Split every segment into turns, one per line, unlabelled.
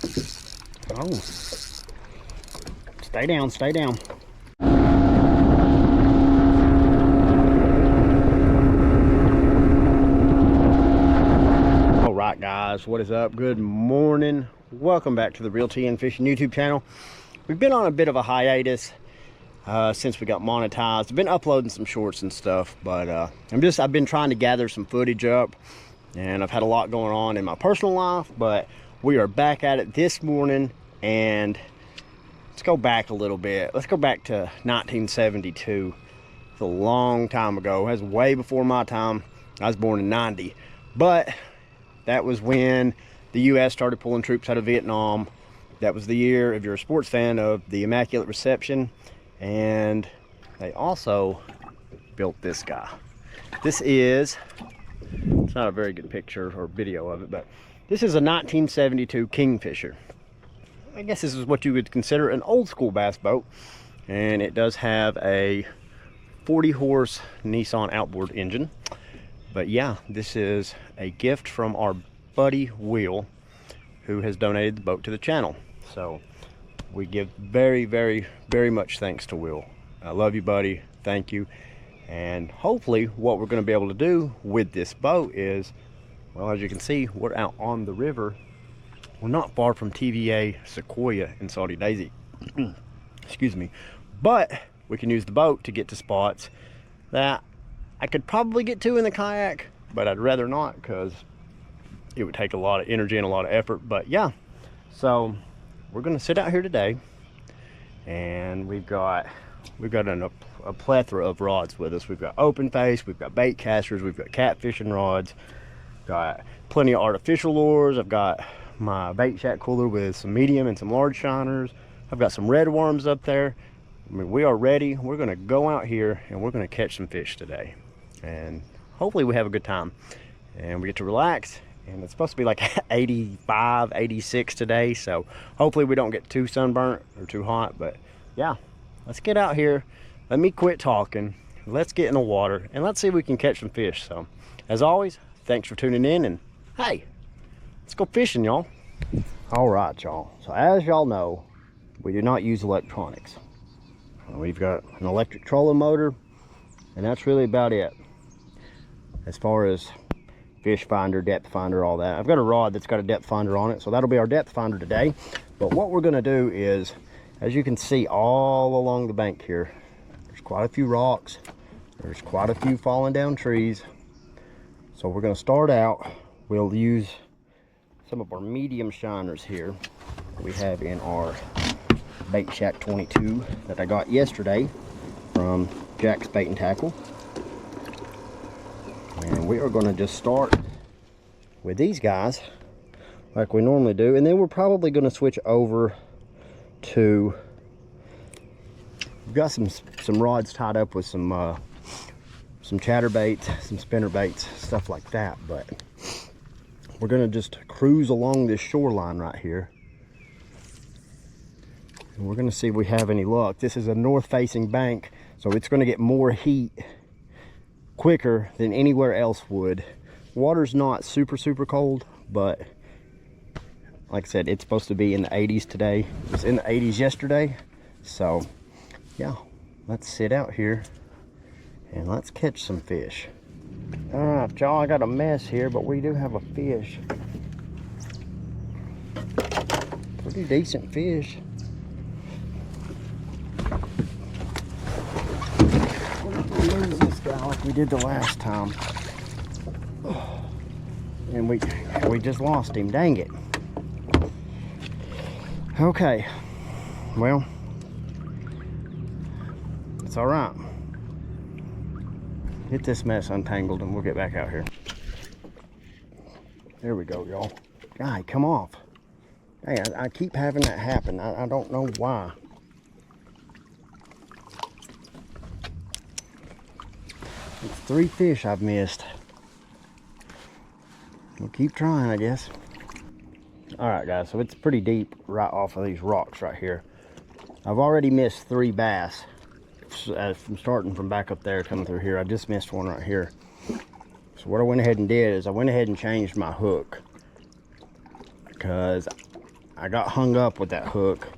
Oh. Stay down, stay down. All right, guys, what is up? Good morning. Welcome back to the Real TN Fishing YouTube channel. We've been on a bit of a hiatus since we got monetized. I've been uploading some shorts and stuff, but I've been trying to gather some footage up, and I've had a lot going on in my personal life, but we are back at it this morning. And let's go back a little bit. Let's go back to 1972. It's a long time ago. That's way before my time. I was born in 90, but that was when the U.S. started pulling troops out of Vietnam. That was the year, if you're a sports fan, of the Immaculate Reception. And they also built this guy. This is, it's not a very good picture or video of it, but this is a 1972 Kingfisher. I guess this is what you would consider an old school bass boat. And it does have a 40 horse Nissan outboard engine. But yeah, this is a gift from our buddy Will, who has donated the boat to the channel. So we give very, very, very much thanks to Will. I love you, buddy. Thank you. And hopefully what we're going to be able to do with this boat is, well, as you can see, we're out on the river. We're not far from TVA Sequoyah in Salty Daisy. Excuse me. But we can use the boat to get to spots that I could probably get to in the kayak, but I'd rather not, because it would take a lot of energy and a lot of effort. But yeah, so we're going to sit out here today, and we've got a plethora of rods with us. We've got open face, we've got bait casters, we've got catfishing rods, got plenty of artificial lures. I've got my bait shack cooler with some medium and some large shiners. I've got some red worms up there. I mean, we are ready. We're going to go out here and we're going to catch some fish today, and hopefully we have a good time and we get to relax. And it's supposed to be like 85, 86 today, so hopefully we don't get too sunburnt or too hot. But yeah, let's get out here. Let me quit talking. Let's get in the water and let's see if we can catch some fish. So as always, thanks for tuning in, and hey, let's go fishing, y'all. All right, y'all. So as y'all know, we do not use electronics. We've got an electric trolling motor, and that's really about it. As far as fish finder, depth finder, all that. I've got a rod that's got a depth finder on it, so that'll be our depth finder today. But what we're gonna do is, as you can see all along the bank here, there's quite a few rocks. There's quite a few falling down trees. So we're gonna start out, we'll use some of our medium shiners here we have in our Bait Shack 22 that I got yesterday from Jack's Bait and Tackle. And we are going to just start with these guys like we normally do, and then we're probably going to switch over to, we've got some rods tied up with some chatterbaits, some spinner baits, stuff like that. But we're going to just cruise along this shoreline right here, and we're going to see if we have any luck. This is a north facing bank, so it's going to get more heat quicker than anywhere else would. Water's not super cold, but like I said, it's supposed to be in the 80s today. It was in the 80s yesterday. So yeah, let's sit out here and let's catch some fish. All right, y'all, I got a mess here, but we do have a fish. Pretty decent fish. Lose this guy like we did the last time, and we just lost him. Dang it. Okay, well, it's all right. Get this mess untangled and we'll get back out here. There we go, y'all. Guy, come off. Hey, I keep having that happen. I don't know why. It's 3 fish I've missed. We'll keep trying, I guess. All right, guys, so it's pretty deep right off of these rocks right here. I've already missed 3 bass. From starting from back up there coming through here, I just missed one right here. So what I went ahead and did is I went ahead and changed my hook, because I got hung up with that hook.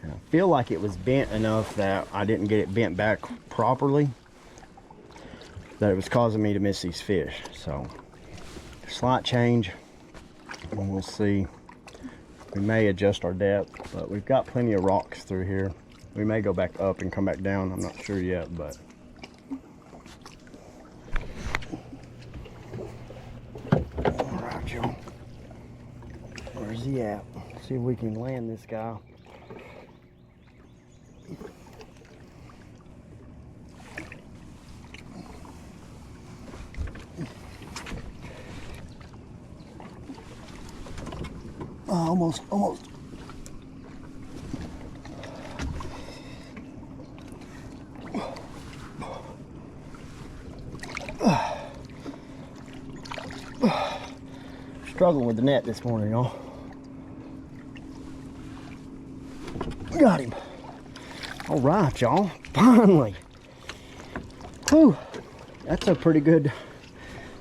And I feel like it was bent enough that I didn't get it bent back properly, that it was causing me to miss these fish. So slight change, and we'll see. We may adjust our depth, but we've got plenty of rocks through here. We may go back up and come back down. I'm not sure yet, but all right, y'all. Where's he at? See if we can land this guy. Almost. Struggling with the net this morning, y'all. Got him. All right, y'all. Finally. Whew. That's a pretty good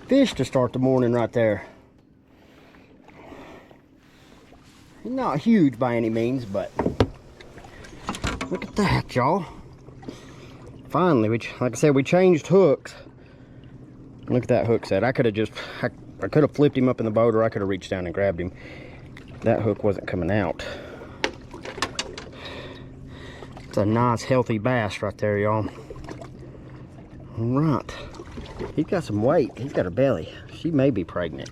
fish to start the morning right there. Not huge by any means, but look at that, y'all. Finally, like I said, we changed hooks. Look at that hook set. I could have flipped him up in the boat, or I could have reached down and grabbed him. That hook wasn't coming out. It's a nice healthy bass right there, y'all. All right. He's got some weight. He's got a belly. She may be pregnant.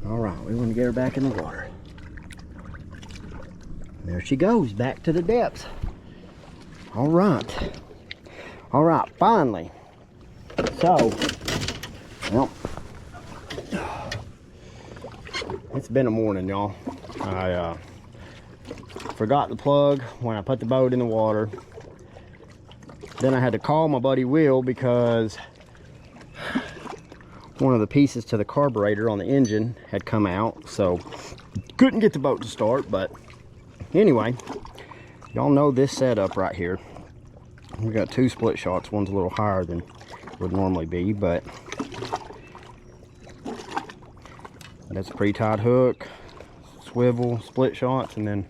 All right, we want to get her back in the water. There she goes, back to the depths. All right. All right, finally. So, well, it's been a morning, y'all. I forgot the plug when I put the boat in the water. Then I had to call my buddy Will because one of the pieces to the carburetor on the engine had come out, so couldn't get the boat to start. But anyway, y'all know this setup right here. We got two split shots. One's a little higher than would normally be, but that's a pre-tied hook, swivel, split shots, and then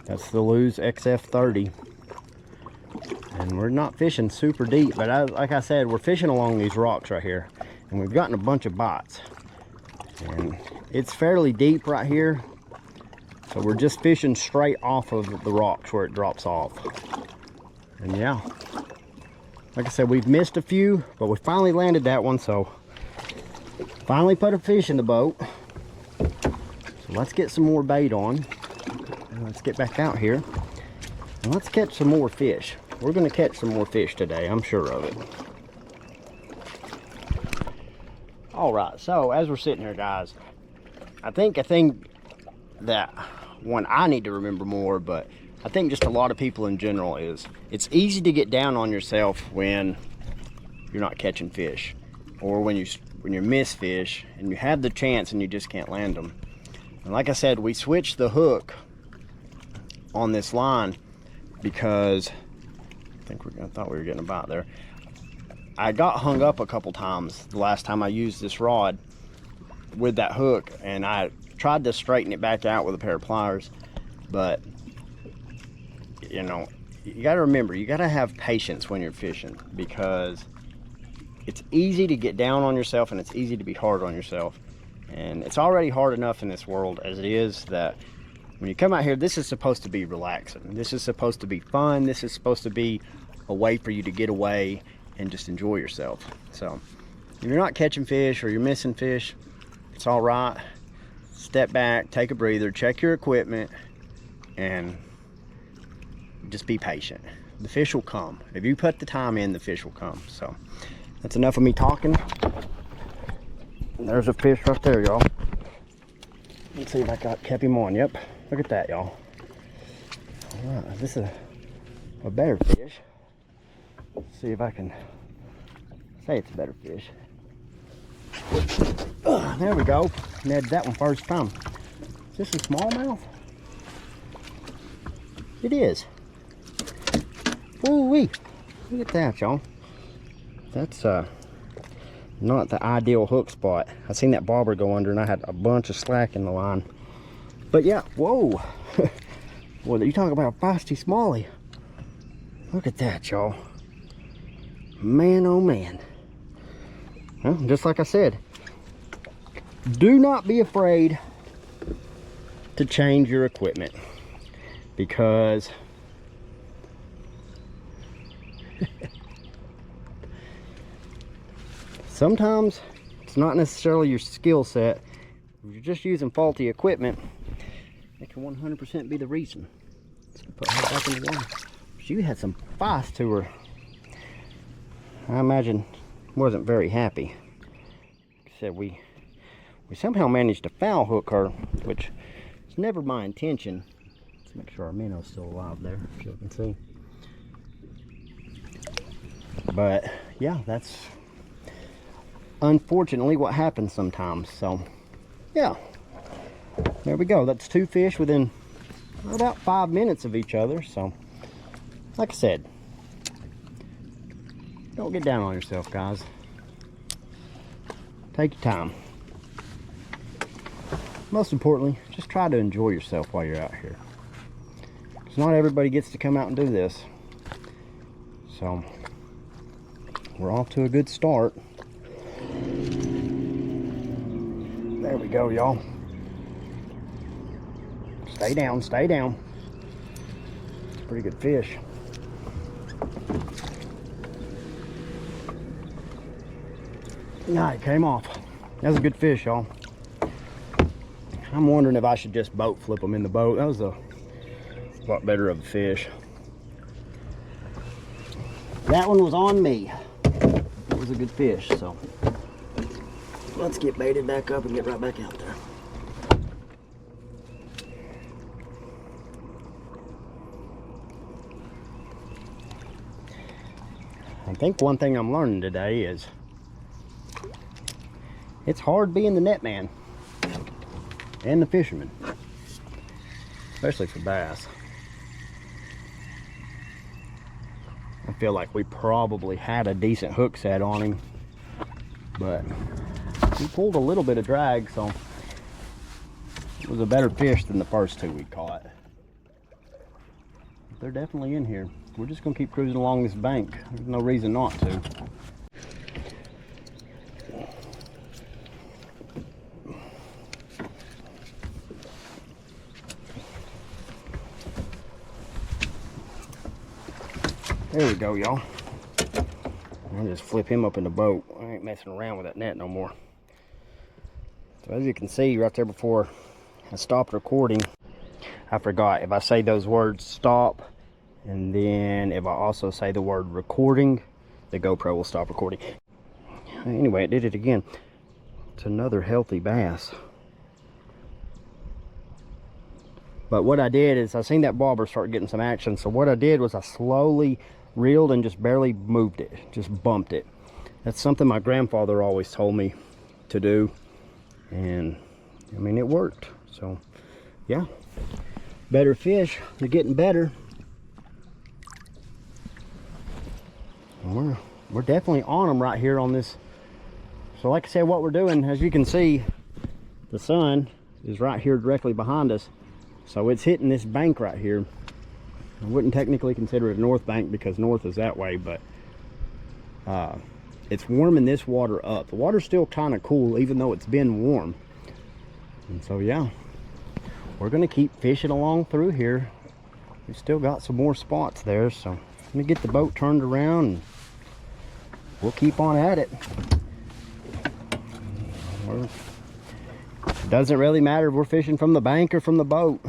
that's the Lew's XF30. And we're not fishing super deep, but like I said, we're fishing along these rocks right here, and we've gotten a bunch of bites, and it's fairly deep right here. So we're just fishing straight off of the rocks where it drops off. And yeah, like I said, we've missed a few, but we finally landed that one. So finally put a fish in the boat. So let's get some more bait on. And let's get back out here. And let's catch some more fish. We're going to catch some more fish today, I'm sure of it. All right, so as we're sitting here, guys, I think that one I need to remember more, but I think just a lot of people in general, is it's easy to get down on yourself when you're not catching fish, or when you miss fish and you have the chance and you just can't land them. And like I said, we switched the hook on this line because I thought we were getting a bite there. I got hung up a couple times the last time I used this rod with that hook, and I tried to straighten it back out with a pair of pliers, but you know, you got to remember, you got to have patience when you're fishing, because it's easy to get down on yourself and it's easy to be hard on yourself. And it's already hard enough in this world as it is, that when you come out here, this is supposed to be relaxing. This is supposed to be fun. This is supposed to be a way for you to get away and just enjoy yourself. So if you're not catching fish or you're missing fish, it's all right. Step back, take a breather, check your equipment, and just be patient. The fish will come. If you put the time in, the fish will come. So that's enough of me talking. There's a fish right there, y'all. Let's see if I kept him on. Yep, look at that, y'all. All right, this is a better fish. Let's see if I can say it's a better fish. There we go. Netted that one first time. Is this a smallmouth? It is. Ooh-wee. Look at that, y'all. That's not the ideal hook spot. I seen that bobber go under and I had a bunch of slack in the line. But yeah, whoa. Well, you talk about a feisty smallie. Look at that, y'all. Man, oh man. Well, just like I said, do not be afraid to change your equipment, because sometimes it's not necessarily your skill set. If you're just using faulty equipment, it can 100% be the reason. Let's put her back in the water. She had some feist to her. I imagine wasn't very happy. Like I said, we somehow managed to foul hook her, which is never my intention. Let's make sure our minnow's still alive there, if you can see. But yeah, that's unfortunately what happens sometimes. So yeah, there we go. That's 2 fish within about 5 minutes of each other. So like I said, don't get down on yourself, guys. Take your time. Most importantly, just try to enjoy yourself while you're out here, because not everybody gets to come out and do this. So we're off to a good start. There we go, y'all. Stay down, stay down. It's a pretty good fish. Nah, it came off. That was a good fish, y'all. I'm wondering if I should just boat flip them in the boat. That was a lot better of a fish. That one was on me. It was a good fish, so let's get baited back up and get right back out there. I think one thing I'm learning today is it's hard being the net man and the fisherman, especially for bass. I feel like we probably had a decent hook set on him, but he pulled a little bit of drag, so it was a better fish than the first 2 we caught. They're definitely in here. We're just gonna keep cruising along this bank. There's no reason not to. There we go, y'all. I'll just flip him up in the boat. I ain't messing around with that net no more. So as you can see right there, before I stopped recording, I forgot, if I say those words stop, and then if I also say the word recording, the GoPro will stop recording. Anyway, it did it again. It's another healthy bass. But what I did is I seen that bobber start getting some action, so what I did was I slowly reeled and just barely moved it, just bumped it. That's something my grandfather always told me to do, and I mean, it worked. So yeah, better fish, they're getting better. We're definitely on them right here on this. So like I said, what we're doing, as you can see, the sun is right here directly behind us, so it's hitting this bank right here. I wouldn't technically consider it a north bank because north is that way, but it's warming this water up. The water's still kind of cool even though it's been warm. And so yeah, we're gonna keep fishing along through here. We still got some more spots there, so I'm gonna get the boat turned around and we'll keep on at it. It doesn't really matter if we're fishing from the bank or from the boat.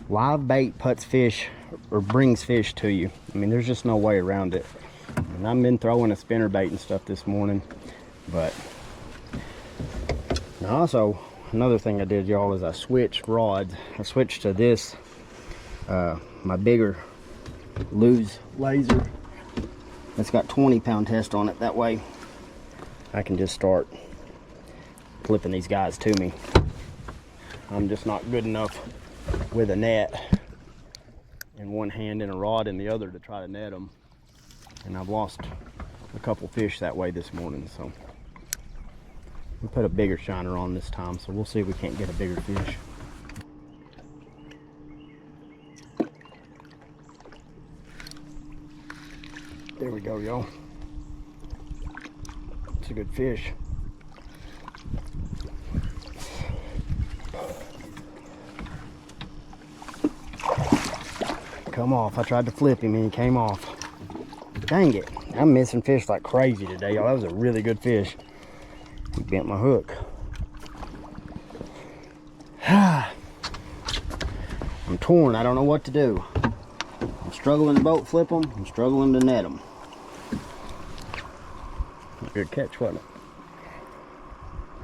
Live bait puts fish or brings fish to you. I mean, there's just no way around it. And I've been throwing a spinner bait and stuff this morning, but also another thing I did, y'all, is I switched rods. I switched to this my bigger Lose laser. It's got 20-pound test on it. That way I can just start flipping these guys to me. I'm just not good enough with a net in one hand and a rod in the other to try to net them, and I've lost a couple fish that way this morning. So we put a bigger shiner on this time, so we'll see if we can't get a bigger fish. Here we go, y'all. It's a good fish. Come off. I tried to flip him and he came off. Dang it. I'm missing fish like crazy today, y'all. That was a really good fish. He bent my hook. I'm torn. I don't know what to do. I'm struggling to boat flip them. I'm struggling to net them. Good catch, wasn't it?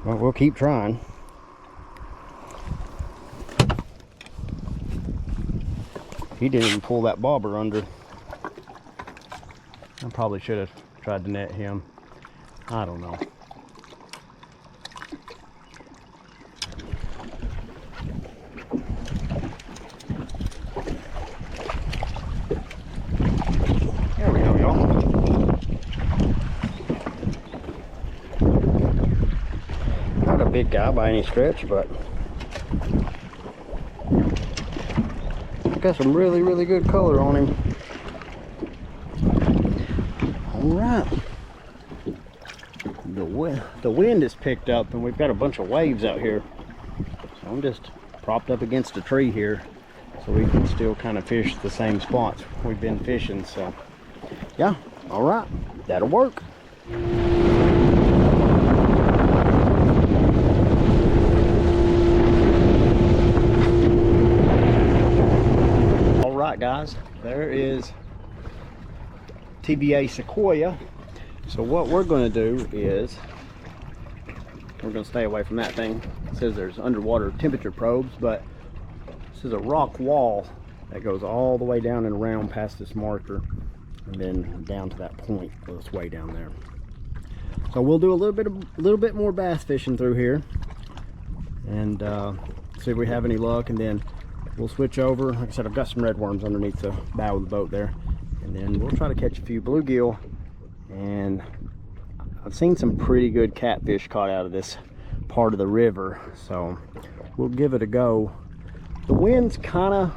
Well, we'll keep trying. He didn't even pull that bobber under. I probably should have tried to net him. I don't know. There we go, y'all. Not a big guy by any stretch, but got some really, really good color on him. All right. The wind is picked up and we've got a bunch of waves out here. So I'm just propped up against a tree here so we can still kind of fish the same spots we've been fishing. So yeah, all right, that'll work. All right, guys, there is TBA Sequoyah. So what we're going to do is we're going to stay away from that thing. It says there's underwater temperature probes, but this is a rock wall that goes all the way down and around past this marker and then down to that point that's way down there. So we'll do a little bit more bass fishing through here and see if we have any luck, and then we'll switch over. Like I said, I've got some red worms underneath the bow of the boat there, and then we'll try to catch a few bluegill. And I've seen some pretty good catfish caught out of this part of the river, so we'll give it a go. The wind's kind of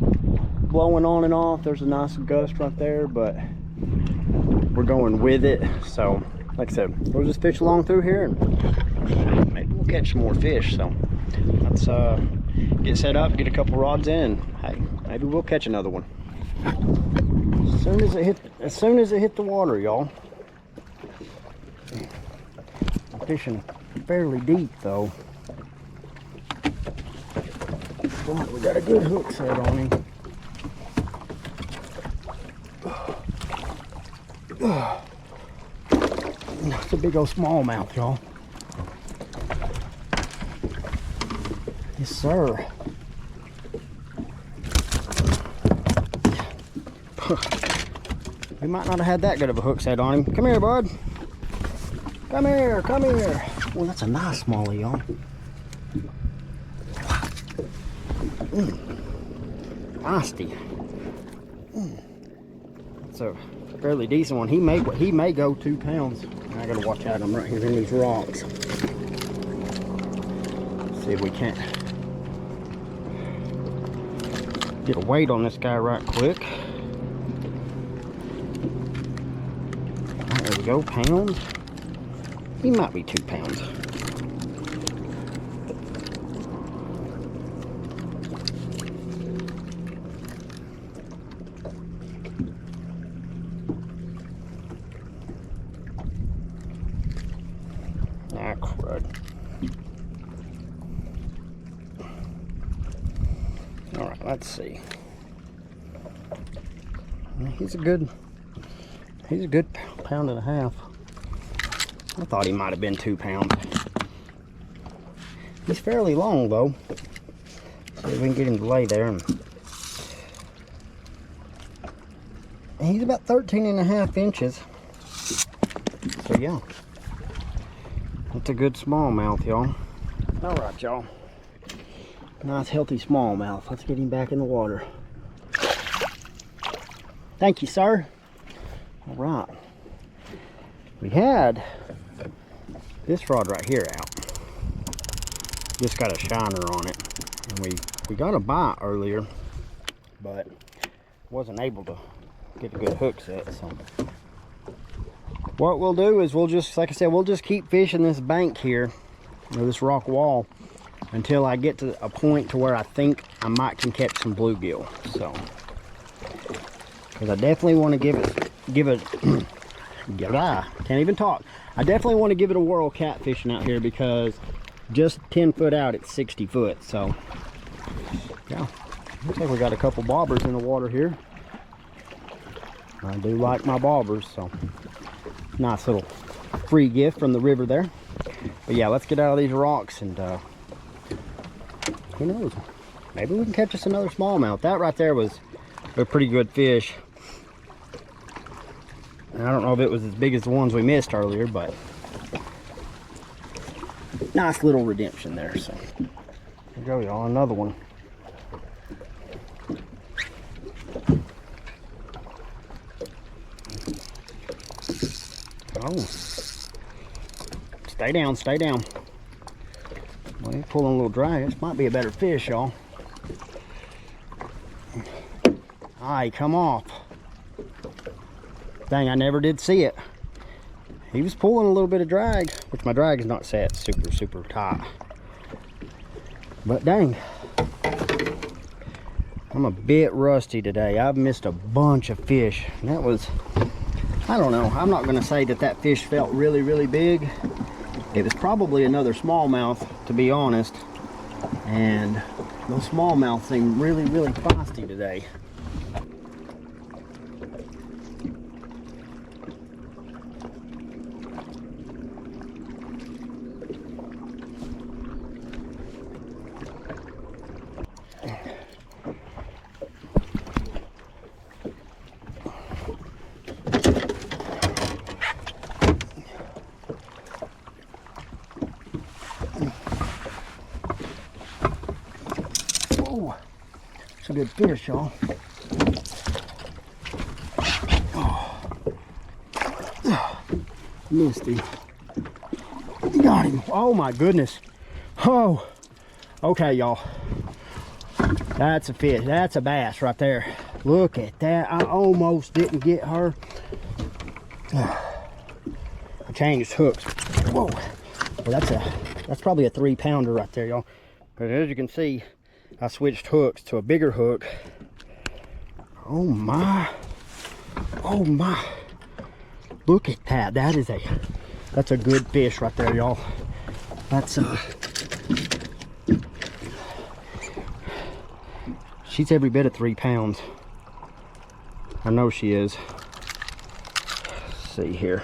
blowing on and off. There's a nice gust right there, but we're going with it. So like I said, we'll just fish along through here and maybe we'll catch some more fish. So let's get set up, get a couple rods in, and hey, maybe we'll catch another one as soon as it hit the water, y'all. I'm fishing fairly deep though. But we got a good hook set on him. It's a big old smallmouth, y'all. Yes, sir. We might not have had that good of a hook set on him. Come here, bud. Come here, come here. Oh, that's a nice smallie, y'all. Nasty. It's a fairly decent one. He may go 2 pounds. I gotta watch out. I'm right here in these rocks. Let's see if we can't get a weight on this guy right quick. There we go, pound. He might be 2 pounds. Ah, crud. All right, let's see. He's a good pound and a half. I thought he might have been 2 pounds. He's fairly long though. See if we can get him to lay there. And he's about 13.5 inches. So yeah, that's a good smallmouth, y'all. All right, y'all. Nice healthy smallmouth. Let's get him back in the water. Thank you, sir. All right. We had this rod right here out. Just got a shiner on it. And we got a bite earlier, but wasn't able to get a good hook set. So what we'll do is we'll just, like I said, we'll just keep fishing this bank here, or this rock wall, until I get to a point to where I think I might can catch some bluegill. So, because I definitely want to give it can't even talk. I definitely want to give it a whirl catfishing out here, because just 10 foot out it's 60 foot. So yeah, looks like we got a couple bobbers in the water here. I do like my bobbers, so nice little free gift from the river there. But yeah, let's get out of these rocks, and who knows, maybe we can catch us another smallmouth. That right there was a pretty good fish. And I don't know if it was as big as the ones we missed earlier, but nice little redemption there. So there we go, y'all, another one. Oh, stay down, stay down. Well, he's pulling a little dry. This might be a better fish, y'all. Alright, come off. Dang, I never did see it. He was pulling a little bit of drag, which my drag is not set super tight. But dang, I'm a bit rusty today. I've missed a bunch of fish. And that was, I don't know, I'm not going to say that fish felt really big. It was probably another smallmouth, to be honest. And those smallmouths seem really feisty today. Oh, it's a good fish, y'all. Oh, missed him. Got him. Oh my goodness. Oh, okay, y'all. That's a fish. That's a bass right there. Look at that. I almost didn't get her. I changed hooks. Whoa. Well, that's probably a 3-pounder right there, y'all. But as you can see, I switched hooks to a bigger hook. Oh my. Oh my. Look at that. That's a good fish right there, y'all. That's she's every bit of 3 pounds. I know she is. Let's see here.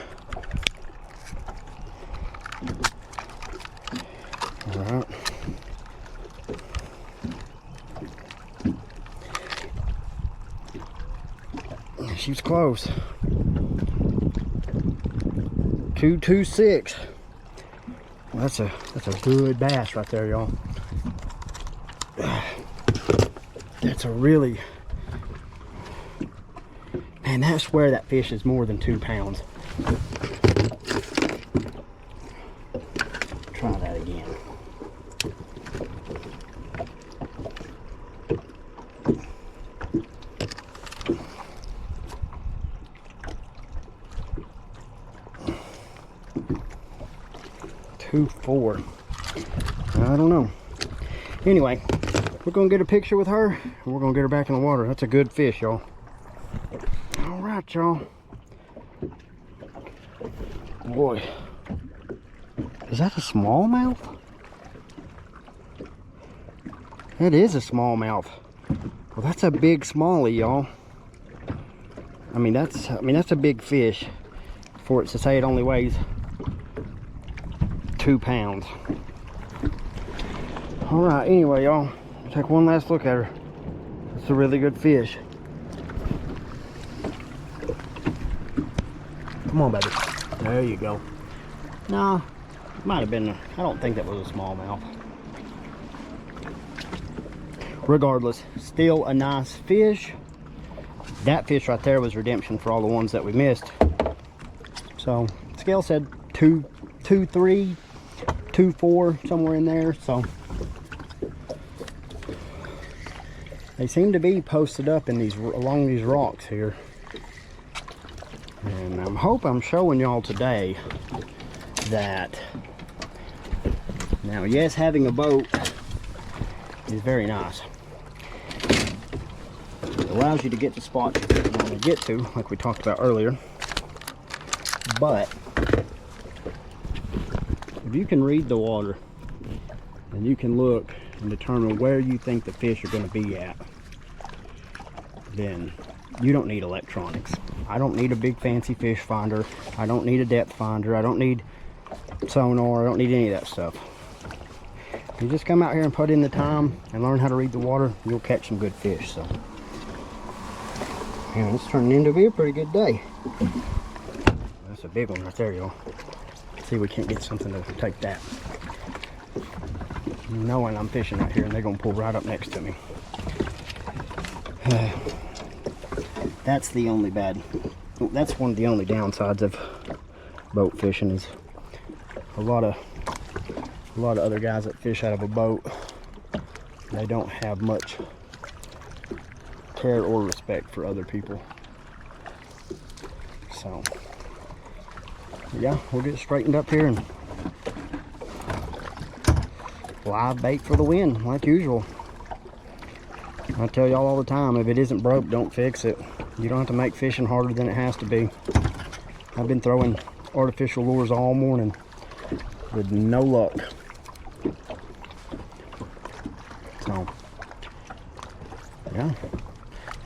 All right. She was close. 226. Well, that's a good bass right there, y'all. That's a really, man, I swear that fish is more than 2 pounds. Try that again. Four. I don't know. Anyway, we're gonna get a picture with her and we're gonna get her back in the water. That's a good fish, y'all. All right, y'all. Boy, is that a smallmouth? It is a smallmouth. Well, that's a big smallie, y'all. I mean that's a big fish for it to say it only weighs 2 pounds. All right, anyway, y'all, take one last look at her. It's a really good fish. Come on, baby. There you go. No, might have been, I don't think that was a smallmouth. Regardless, still a nice fish. That fish right there was redemption for all the ones that we missed. So, scale said 2.3, 2.4, somewhere in there. So they seem to be posted up in these, along these rocks here. And hope I'm showing y'all today that, now yes, having a boat is very nice. It allows you to get to spots you don't want to get to, like we talked about earlier. But if you can read the water and you can look and determine where you think the fish are going to be at, then you don't need electronics. I don't need a big fancy fish finder. I don't need a depth finder. I don't need sonar. I don't need any of that stuff. You just come out here and put in the time and learn how to read the water, you'll catch some good fish. So, and it's turning into be a pretty good day. That's a big one right there, y'all. See if we can't get something to take that. Knowing I'm fishing out here and they're gonna pull right up next to me. That's the only that's one of the only downsides of boat fishing is a lot of other guys that fish out of a boat, they don't have much care or respect for other people. So yeah, we'll get straightened up here and live bait for the win like usual. I tell y'all all the time, if it isn't broke, don't fix it. You don't have to make fishing harder than it has to be. I've been throwing artificial lures all morning with no luck. So, yeah.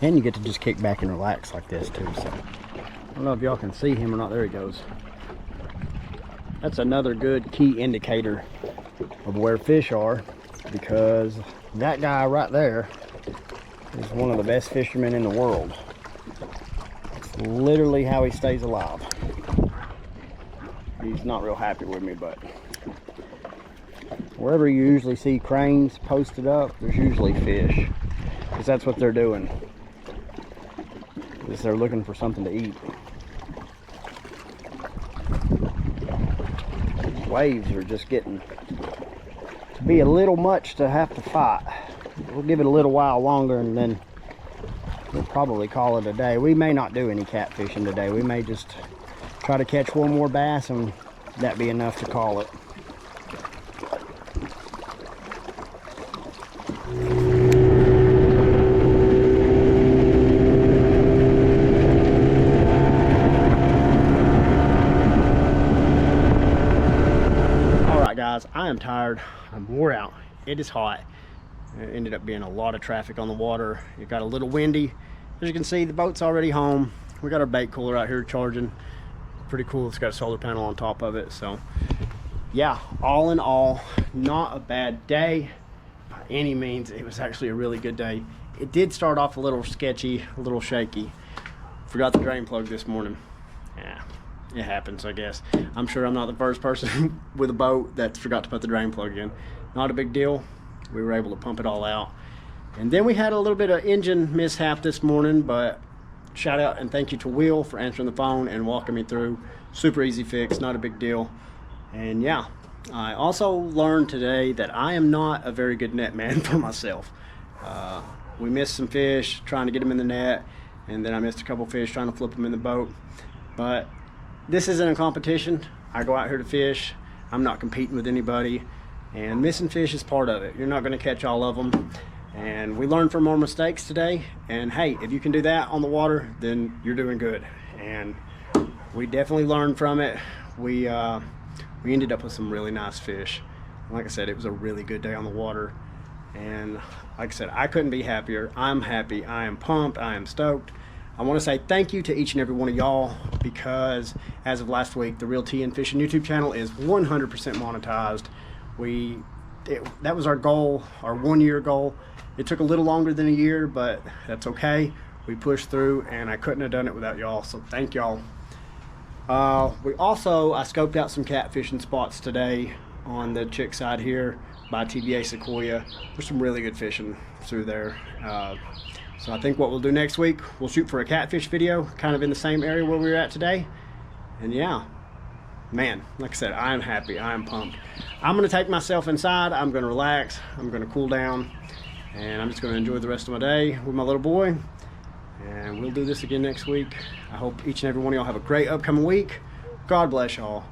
And you get to just kick back and relax like this too. So, I don't know if y'all can see him or not. There he goes. That's another good key indicator of where fish are, because that guy right there is one of the best fishermen in the world. It's literally how he stays alive. He's not real happy with me, but wherever you usually see cranes posted up, there's usually fish, because that's what they're doing, is they're looking for something to eat. Waves are just getting to be a little much to have to fight. We'll give it a little while longer and then we'll probably call it a day. We may not do any catfishing today. We may just try to catch one more bass and that be enough to call it. Alright guys, I am tired. I'm wore out. It is hot. It ended up being a lot of traffic on the water. It got a little windy. As you can see, the boat's already home. We got our bait cooler out here charging. Pretty cool. It's got a solar panel on top of it. So yeah, all in all, not a bad day by any means. It was actually a really good day. It did start off a little sketchy, a little shaky. Forgot the drain plug this morning. Yeah, it happens, I guess. I'm sure I'm not the first person with a boat that forgot to put the drain plug in. Not a big deal. We were able to pump it all out. And then we had a little bit of engine mishap this morning, but shout out and thank you to Will for answering the phone and walking me through. Super easy fix, not a big deal. And yeah, I also learned today that I am not a very good net man for myself. We missed some fish trying to get them in the net, and then I missed a couple fish trying to flip them in the boat. But this isn't a competition. I go out here to fish. I'm not competing with anybody, and missing fish is part of it. You're not going to catch all of them. And we learned from our mistakes today, and hey, if you can do that on the water, then you're doing good. And we definitely learned from it. We ended up with some really nice fish. Like I said, it was a really good day on the water, and like I said, I couldn't be happier. I'm happy, I am pumped, I am stoked. I want to say thank you to each and every one of y'all, because as of last week, the Real T and Fishing YouTube channel is 100% monetized. That was our goal, our 1 year goal. It took a little longer than a year, but that's okay. We pushed through, and I couldn't have done it without y'all, so thank y'all. I scoped out some catfishing spots today on the chick side here by TBA Sequoyah. There's some really good fishing through there. So I think what we'll do next week, we'll shoot for a catfish video, kind of in the same area where we were at today. And yeah, man, like I said, I am happy, I am pumped. I'm gonna take myself inside, I'm gonna relax, I'm gonna cool down, and I'm just gonna enjoy the rest of my day with my little boy. And we'll do this again next week. I hope each and every one of y'all have a great upcoming week. God bless y'all.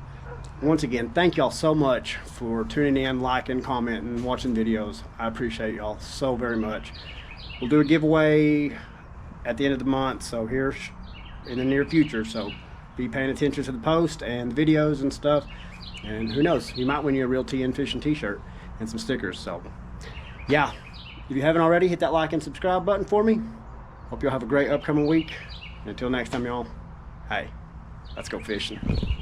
Once again, thank y'all so much for tuning in, liking, commenting, watching videos. I appreciate y'all so very much. We'll do a giveaway at the end of the month, so here in the near future. So be paying attention to the post and the videos and stuff. And who knows, you might win you a Real TN Fishing t-shirt and some stickers. So yeah, if you haven't already, hit that like and subscribe button for me. Hope y'all have a great upcoming week. And until next time, y'all, hey, let's go fishing.